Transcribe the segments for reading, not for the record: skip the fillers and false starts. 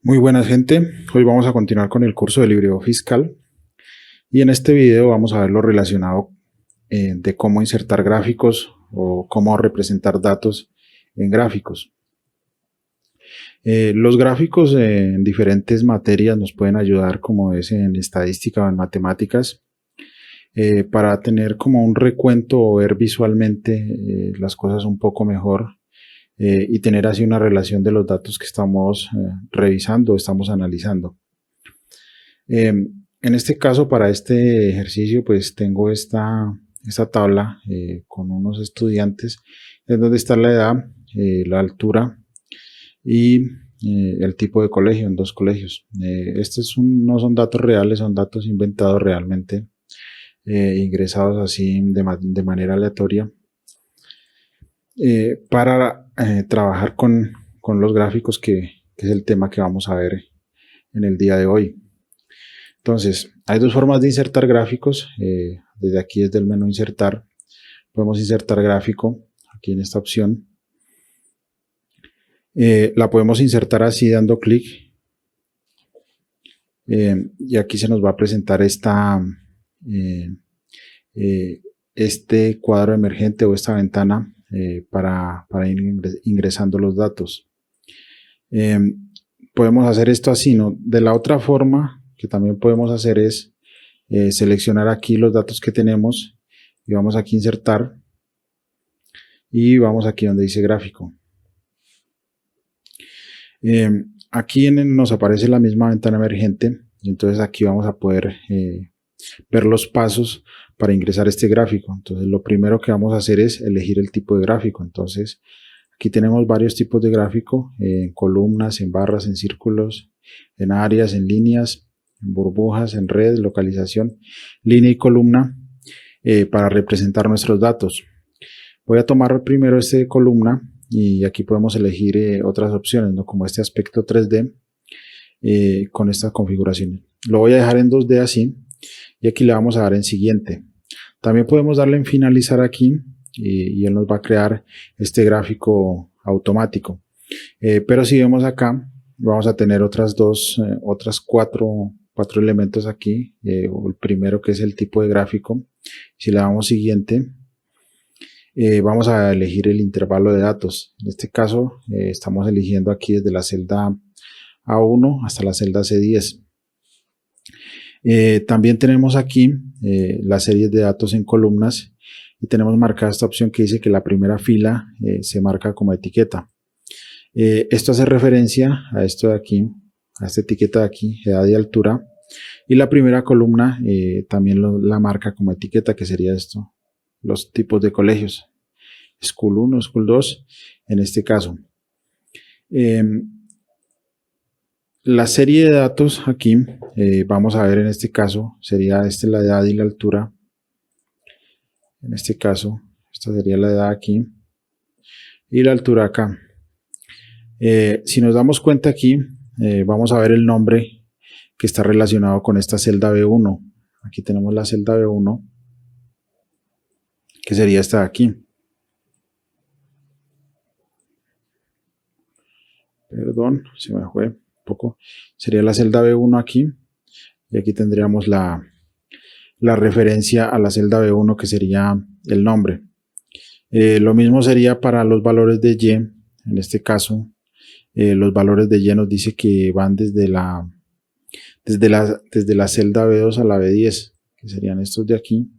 Muy buenas gente, hoy vamos a continuar con el curso de libreo fiscal y en este video vamos a ver lo relacionado de cómo insertar gráficos o cómo representar datos en gráficos. Los gráficos en diferentes materias nos pueden ayudar, como es en estadística o en matemáticas, para tener como un recuento o ver visualmente las cosas un poco mejor y tener así una relación de los datos que estamos revisando o estamos analizando. En este caso, para este ejercicio, pues tengo esta tabla con unos estudiantes, en donde está la edad, la altura y el tipo de colegio en dos colegios. Estos no son datos reales, son datos inventados realmente, ingresados así de manera aleatoria, para trabajar con los gráficos, que es el tema que vamos a ver en el día de hoy. Entonces, hay dos formas de insertar gráficos. Desde aquí, desde el menú insertar, podemos insertar gráfico, aquí en esta opción. La podemos insertar así dando clic. Y aquí se nos va a presentar este cuadro emergente o esta ventana para ir ingresando los datos. Podemos hacer esto así, ¿no? De la otra forma que también podemos hacer es seleccionar aquí los datos que tenemos y vamos aquí a insertar y vamos aquí donde dice gráfico. Aquí nos aparece la misma ventana emergente y entonces aquí vamos a poder ver los pasos para ingresar este gráfico. Entonces lo primero que vamos a hacer es elegir el tipo de gráfico. Entonces aquí tenemos varios tipos de gráfico, en columnas, en barras, en círculos, en áreas, en líneas, en burbujas, en red, localización, línea y columna, para representar nuestros datos. Voy a tomar primero este de columna y aquí podemos elegir otras opciones, ¿no? Como este aspecto 3D con esta configuración. Lo voy a dejar en 2D así y aquí le vamos a dar en siguiente. También podemos darle en finalizar aquí y él nos va a crear este gráfico automático. Pero si vemos acá, vamos a tener otras cuatro elementos aquí. El primero, que es el tipo de gráfico. Si le damos siguiente, vamos a elegir el intervalo de datos. En este caso, estamos eligiendo aquí desde la celda A1 hasta la celda C10. También tenemos aquí las series de datos en columnas y tenemos marcada esta opción que dice que la primera fila se marca como etiqueta. Esto hace referencia a esto de aquí, a esta etiqueta de aquí, edad y altura, y la primera columna también la marca como etiqueta, que sería esto, los tipos de colegios, School 1, School 2, en este caso. La serie de datos aquí, vamos a ver en este caso, sería la edad y la altura. En este caso, esta sería la edad aquí y la altura acá. Si nos damos cuenta aquí, vamos a ver el nombre que está relacionado con esta celda B1. Aquí tenemos la celda B1, que sería esta de aquí. Perdón, se me fue un poco. Sería la celda B1 aquí. Y aquí tendríamos la referencia a la celda B1, que sería el nombre. Lo mismo sería para los valores de Y. En este caso, los valores de Y nos dice que van desde la celda B2 a la B10, que serían estos de aquí.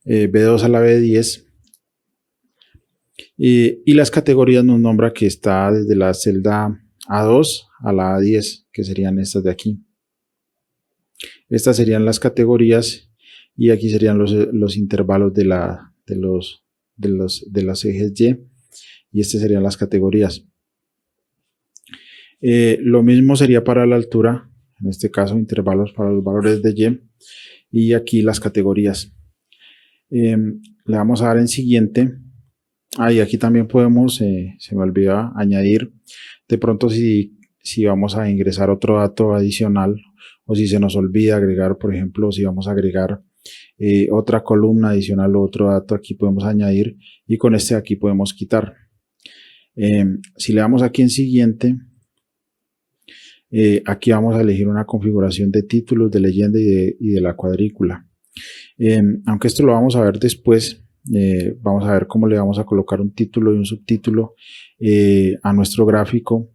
B2 a la B10. Y las categorías nos nombra que está desde la celda A2 a la A10, que serían estas de aquí. Estas serían las categorías y aquí serían los intervalos de las ejes y estas serían las categorías. Lo mismo sería para la altura, en este caso intervalos para los valores de y aquí las categorías. Le vamos a dar en siguiente. Y aquí también podemos, se me olvida añadir, de pronto si vamos a ingresar otro dato adicional o si se nos olvida agregar, por ejemplo, si vamos a agregar otra columna adicional o otro dato, aquí podemos añadir y con este aquí podemos quitar. Si le damos aquí en siguiente, Aquí vamos a elegir una configuración de títulos, de leyenda y de la cuadrícula. Aunque esto lo vamos a ver después, vamos a ver cómo le vamos a colocar un título y un subtítulo a nuestro gráfico,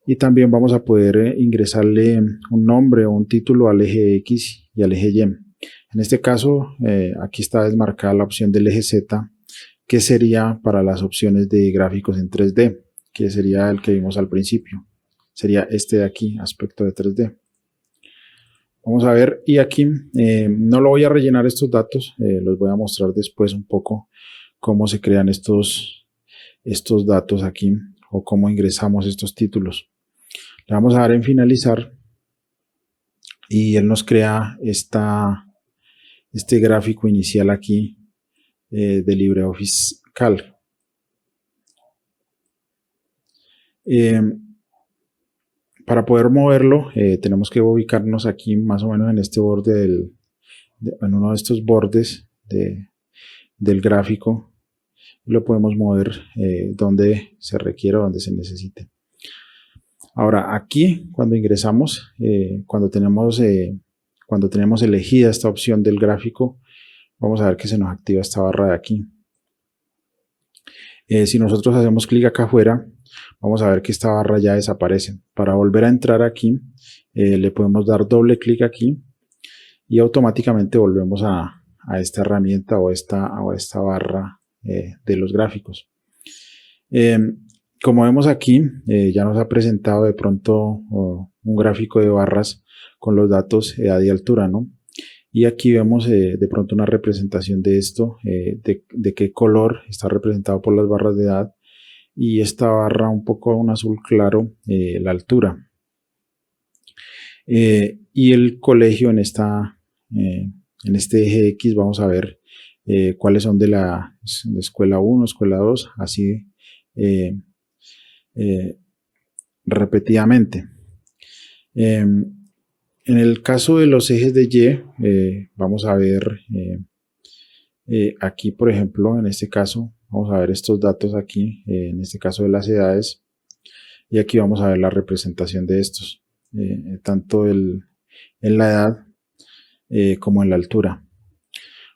y también vamos a poder ingresarle un nombre o un título al eje X y al eje Y. En este caso, aquí está desmarcada la opción del eje Z, que sería para las opciones de gráficos en 3D, que sería el que vimos al principio. Sería este de aquí, aspecto de 3D. Vamos a ver, y aquí no lo voy a rellenar estos datos, los voy a mostrar después un poco cómo se crean estos datos aquí, o cómo ingresamos estos títulos. Le vamos a dar en finalizar y él nos crea este gráfico inicial aquí de LibreOffice Calc. Para poder moverlo tenemos que ubicarnos aquí más o menos en este borde en uno de estos bordes del gráfico. Lo podemos mover donde se requiera, donde se necesite. Ahora aquí cuando ingresamos, cuando tenemos elegida esta opción del gráfico, vamos a ver que se nos activa esta barra de aquí. Si nosotros hacemos clic acá afuera, vamos a ver que esta barra ya desaparece. Para volver a entrar aquí, le podemos dar doble clic aquí y automáticamente volvemos a esta herramienta o esta barra de los gráficos. Como vemos aquí, ya nos ha presentado de pronto un gráfico de barras con los datos edad y altura, ¿no? Y aquí vemos de pronto una representación de esto, de qué color está representado por las barras de edad, y esta barra un poco un azul claro, la altura. Y el colegio en este eje X vamos a ver cuáles son de la escuela 1, escuela 2, así repetidamente. En el caso de los ejes de Y, vamos a ver aquí, por ejemplo, en este caso, vamos a ver estos datos aquí, en este caso de las edades, y aquí vamos a ver la representación de estos, tanto en la edad como en la altura.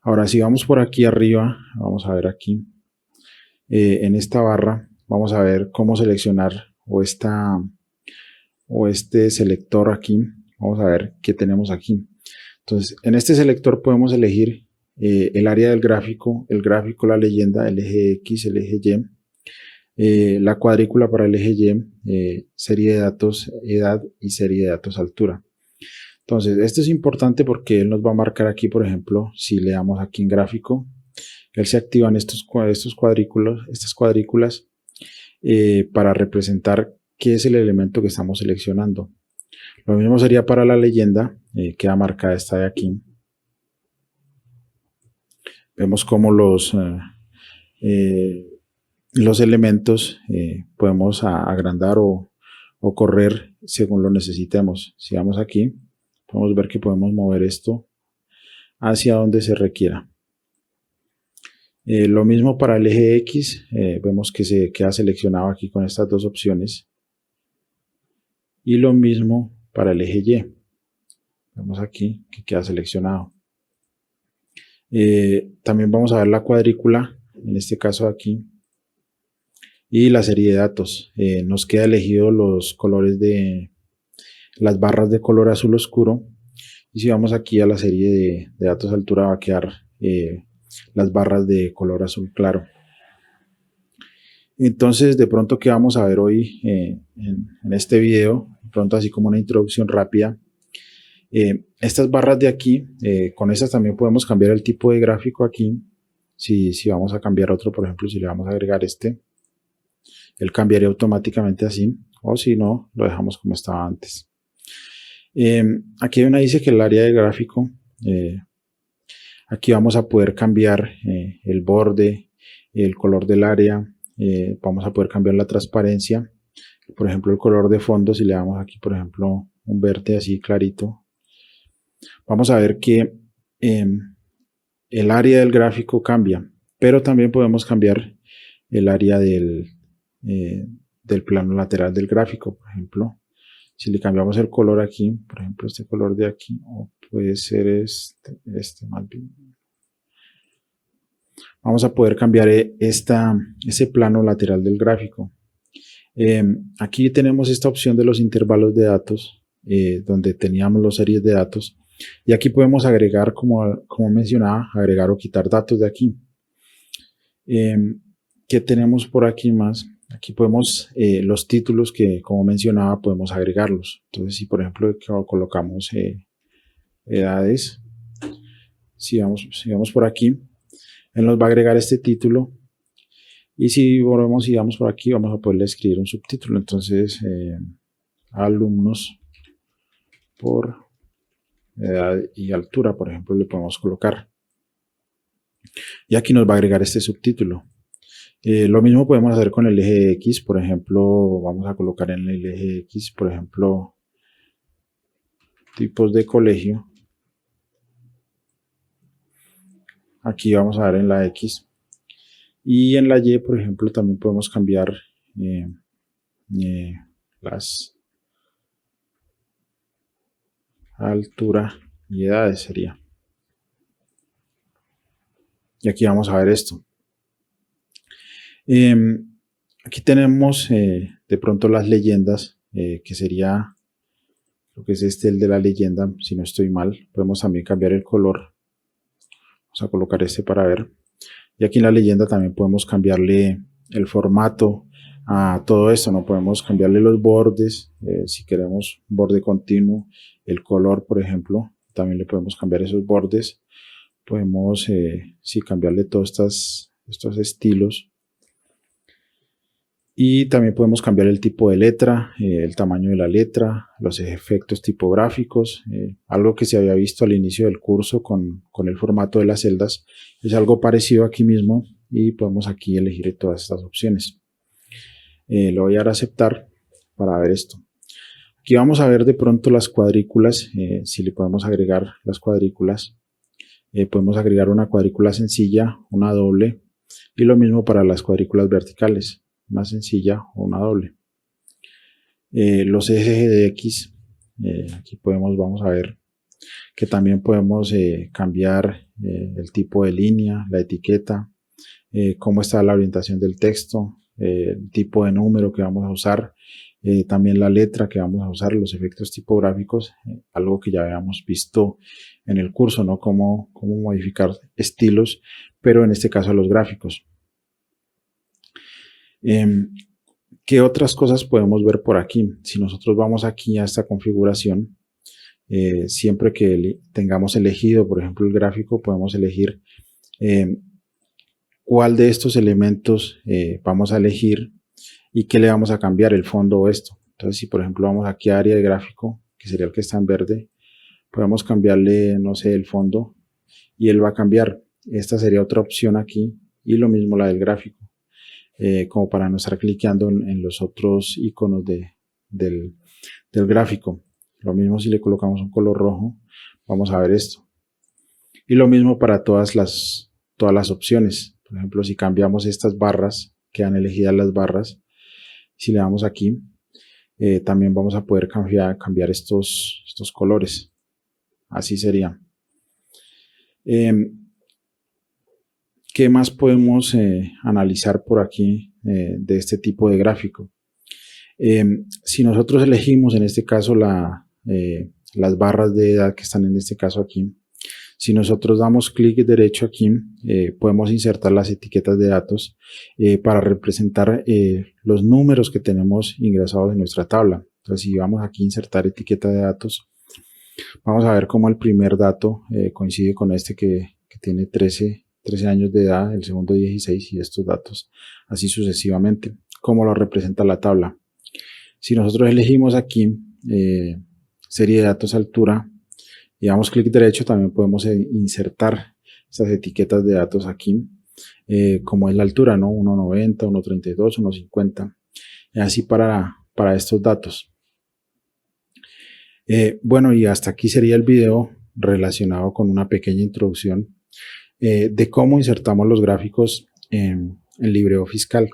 Ahora, si vamos por aquí arriba, vamos a ver aquí, en esta barra, vamos a ver cómo seleccionar este selector aquí. Vamos a ver qué tenemos aquí. Entonces, en este selector podemos elegir el área del gráfico, el gráfico, la leyenda, el eje X, el eje Y, la cuadrícula para el eje Y, serie de datos edad y serie de datos altura. Entonces, esto es importante porque él nos va a marcar aquí, por ejemplo, si le damos aquí en gráfico, él se activan estas cuadrículas para representar qué es el elemento que estamos seleccionando. Lo mismo sería para la leyenda, queda marcada esta de aquí. Vemos cómo los elementos podemos agrandar o correr según lo necesitemos. Si vamos aquí, podemos ver que podemos mover esto hacia donde se requiera. Lo mismo para el eje X, vemos que se queda seleccionado aquí con estas dos opciones. Y lo mismo para el eje Y. Vemos aquí que queda seleccionado. También vamos a ver la cuadrícula, en este caso aquí, y la serie de datos. Nos queda elegido los colores de las barras de color azul oscuro, y si vamos aquí a la serie de datos altura va a quedar las barras de color azul claro. Entonces, de pronto, ¿qué vamos a ver hoy en este video? De pronto, así como una introducción rápida. Estas barras de aquí, con estas también podemos cambiar el tipo de gráfico aquí. Si vamos a cambiar otro, por ejemplo, si le vamos a agregar este, él cambiaría automáticamente así, o si no, lo dejamos como estaba antes. Aquí hay una dice que el área de gráfico, aquí vamos a poder cambiar el borde, el color del área, vamos a poder cambiar la transparencia, por ejemplo el color de fondo. Si le damos aquí por ejemplo un verde así clarito, vamos a ver que el área del gráfico cambia, pero también podemos cambiar el área del plano lateral del gráfico. Por ejemplo, Si le cambiamos el color aquí, por ejemplo este color de aquí, o puede ser este más bien. Vamos a poder cambiar ese plano lateral del gráfico. Aquí tenemos esta opción de los intervalos de datos, donde teníamos las series de datos. Y aquí podemos agregar, como mencionaba, agregar o quitar datos de aquí. ¿Qué tenemos por aquí más? Aquí podemos, los títulos que, como mencionaba, podemos agregarlos. Entonces, si por ejemplo colocamos edades, si vamos por aquí, él nos va a agregar este título. Y si volvemos y damos por aquí, vamos a poderle escribir un subtítulo. Entonces, alumnos por edad y altura, por ejemplo, le podemos colocar. Y aquí nos va a agregar este subtítulo. Lo mismo podemos hacer con el eje X, por ejemplo, vamos a colocar en el eje X, por ejemplo, tipos de colegio. Aquí vamos a ver en la X. Y en la Y, por ejemplo, también podemos cambiar las altura y edades sería. Y aquí vamos a ver esto. Aquí tenemos de pronto las leyendas, que sería, lo que es el de la leyenda, si no estoy mal. Podemos también cambiar el color. Vamos a colocar este para ver. Y aquí en la leyenda también podemos cambiarle el formato a todo esto, ¿no? Podemos cambiarle los bordes, si queremos borde continuo, el color, por ejemplo, también le podemos cambiar esos bordes. Podemos, sí, cambiarle todos estos estilos. Y también podemos cambiar el tipo de letra, el tamaño de la letra, los efectos tipográficos, algo que se había visto al inicio del curso con el formato de las celdas. Es algo parecido aquí mismo y podemos aquí elegir todas estas opciones. Le voy a dar a aceptar para ver esto. Aquí vamos a ver de pronto las cuadrículas, si le podemos agregar las cuadrículas. Podemos agregar una cuadrícula sencilla, una doble y lo mismo para las cuadrículas verticales. Una sencilla o una doble. Los ejes de X, aquí vamos a ver que también podemos cambiar el tipo de línea, la etiqueta, cómo está la orientación del texto, el tipo de número que vamos a usar, también la letra que vamos a usar, los efectos tipográficos, algo que ya habíamos visto en el curso, ¿no? Cómo modificar estilos, pero en este caso los gráficos. ¿Qué otras cosas podemos ver por aquí? Si nosotros vamos aquí a esta configuración, siempre que tengamos elegido, por ejemplo, el gráfico, podemos elegir cuál de estos elementos vamos a elegir y qué le vamos a cambiar, el fondo o esto. Entonces, si por ejemplo vamos aquí a área de gráfico, que sería el que está en verde, podemos cambiarle, no sé, el fondo y él va a cambiar. Esta sería otra opción aquí y lo mismo la del gráfico. Como para no estar cliqueando en los otros iconos del gráfico. Lo mismo si le colocamos un color rojo, vamos a ver esto. Y lo mismo para todas las opciones. Por ejemplo, si cambiamos estas barras, quedan elegidas las barras. Si le damos aquí, también vamos a poder cambiar estos colores. Así sería. ¿Qué más podemos analizar por aquí de este tipo de gráfico? Si nosotros elegimos en este caso las barras de edad que están en este caso aquí, si nosotros damos clic derecho aquí, podemos insertar las etiquetas de datos para representar los números que tenemos ingresados en nuestra tabla. Entonces, si vamos aquí a insertar etiqueta de datos, vamos a ver cómo el primer dato coincide con este que tiene 13 años de edad, el segundo 16 y estos datos, así sucesivamente, como lo representa la tabla. Si nosotros elegimos aquí serie de datos altura y damos clic derecho, también podemos insertar estas etiquetas de datos aquí, como es la altura, ¿no? 1.90, 1.32, 1.50, y así para estos datos. Bueno, y hasta aquí sería el video relacionado con una pequeña introducción de cómo insertamos los gráficos en LibreOffice Calc.